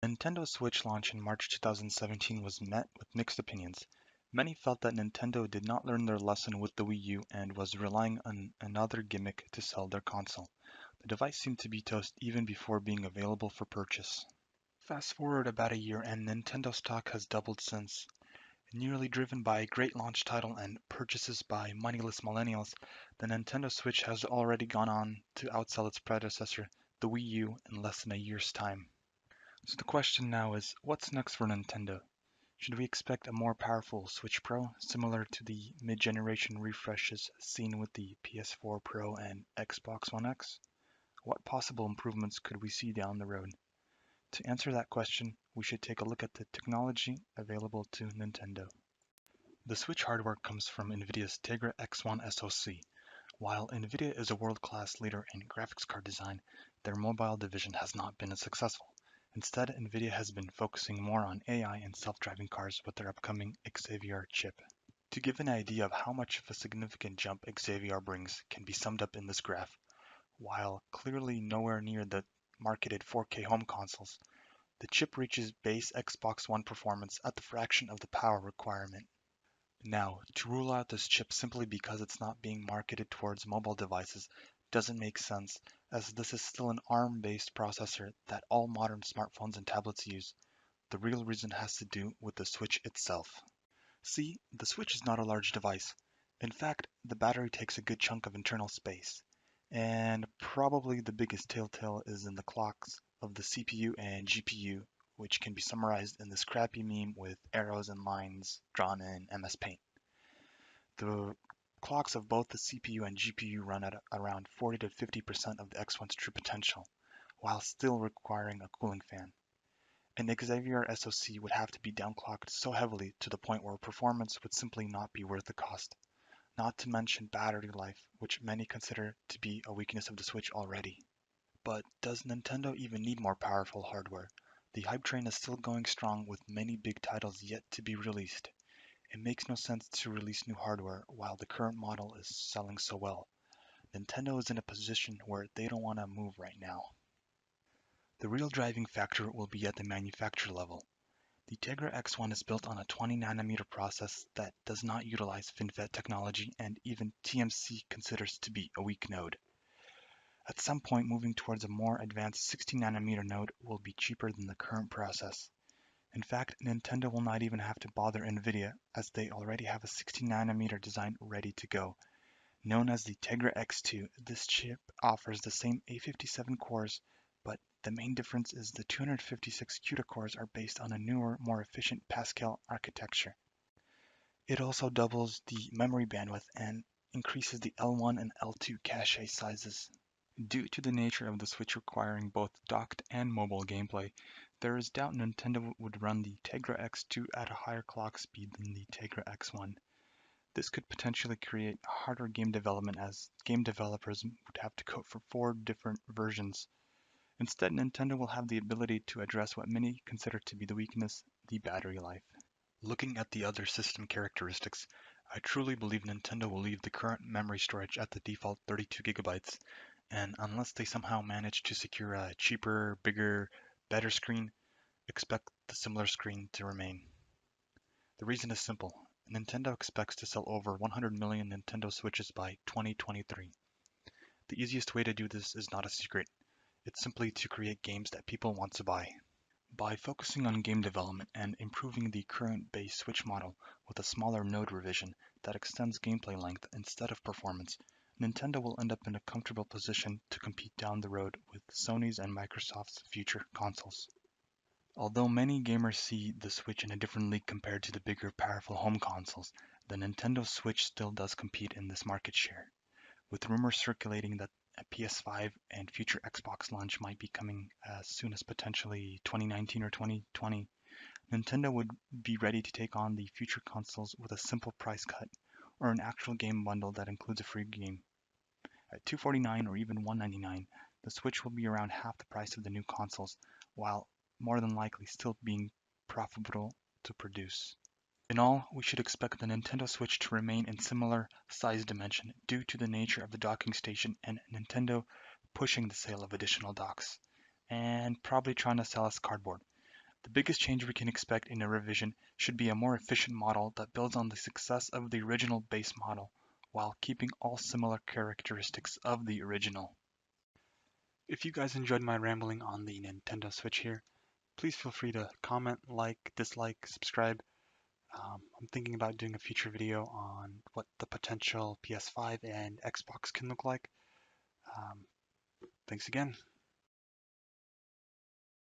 Nintendo's Switch launch in March 2017 was met with mixed opinions. Many felt that Nintendo did not learn their lesson with the Wii U and was relying on another gimmick to sell their console. The device seemed to be toast even before being available for purchase. Fast forward about a year and Nintendo stock has doubled since. Nearly driven by a great launch title and purchases by moneyless millennials, the Nintendo Switch has already gone on to outsell its predecessor, the Wii U, in less than a year's time. So the question now is, what's next for Nintendo? Should we expect a more powerful Switch Pro, similar to the mid-generation refreshes seen with the PS4 Pro and Xbox One X? What possible improvements could we see down the road? To answer that question, we should take a look at the technology available to Nintendo. The Switch hardware comes from NVIDIA's Tegra X1 SoC. While NVIDIA is a world-class leader in graphics card design, their mobile division has not been as successful. Instead, NVIDIA has been focusing more on AI and self-driving cars with their upcoming Xavier chip. To give an idea of how much of a significant jump Xavier brings can be summed up in this graph. While clearly nowhere near the marketed 4K home consoles, the chip reaches base Xbox One performance at the fraction of the power requirement. Now, to rule out this chip simply because it's not being marketed towards mobile devices doesn't make sense, as this is still an ARM-based processor that all modern smartphones and tablets use. The real reason has to do with the Switch itself. See, the Switch is not a large device. In fact, the battery takes a good chunk of internal space. And probably the biggest telltale is in the clocks of the CPU and GPU, which can be summarized in this crappy meme with arrows and lines drawn in MS Paint. The clocks of both the CPU and GPU run at around 40 to 50% of the X1's true potential, while still requiring a cooling fan. An Xavier SoC would have to be downclocked so heavily to the point where performance would simply not be worth the cost. Not to mention battery life, which many consider to be a weakness of the Switch already. But does Nintendo even need more powerful hardware? The hype train is still going strong with many big titles yet to be released. It makes no sense to release new hardware while the current model is selling so well. Nintendo is in a position where they don't want to move right now. The real driving factor will be at the manufacturer level. The Tegra X1 is built on a 20nm process that does not utilize FinFET technology and even TMC considers to be a weak node. At some point, moving towards a more advanced 16nm node will be cheaper than the current process. In fact, Nintendo will not even have to bother NVIDIA, as they already have a 16nm design ready to go. Known as the Tegra X2, this chip offers the same A57 cores, but the main difference is the 256 CUDA cores are based on a newer, more efficient Pascal architecture. It also doubles the memory bandwidth and increases the L1 and L2 cache sizes. Due to the nature of the Switch requiring both docked and mobile gameplay, there is doubt Nintendo would run the Tegra X2 at a higher clock speed than the Tegra X1. This could potentially create harder game development as game developers would have to code for 4 different versions. Instead, Nintendo will have the ability to address what many consider to be the weakness, the battery life. Looking at the other system characteristics, I truly believe Nintendo will leave the current memory storage at the default 32GB, and unless they somehow manage to secure a cheaper, bigger, better screen, expect the similar screen to remain. The reason is simple. Nintendo expects to sell over 100 million Nintendo Switches by 2023. The easiest way to do this is not a secret. It's simply to create games that people want to buy. By focusing on game development and improving the current base Switch model with a smaller node revision that extends gameplay length instead of performance, Nintendo will end up in a comfortable position to compete down the road with Sony's and Microsoft's future consoles. Although many gamers see the Switch in a different league compared to the bigger, powerful home consoles, the Nintendo Switch still does compete in this market share. With rumors circulating that a PS5 and future Xbox launch might be coming as soon as potentially 2019 or 2020, Nintendo would be ready to take on the future consoles with a simple price cut or an actual game bundle that includes a free game. At $249 or even $199, the Switch will be around half the price of the new consoles, while more than likely still being profitable to produce. In all, we should expect the Nintendo Switch to remain in similar size dimension due to the nature of the docking station and Nintendo pushing the sale of additional docks, and probably trying to sell us cardboard. The biggest change we can expect in a revision should be a more efficient model that builds on the success of the original base model, while keeping all similar characteristics of the original. If you guys enjoyed my rambling on the Nintendo Switch here, please feel free to comment, like, dislike, subscribe. I'm thinking about doing a future video on what the potential PS5 and Xbox can look like. Thanks again.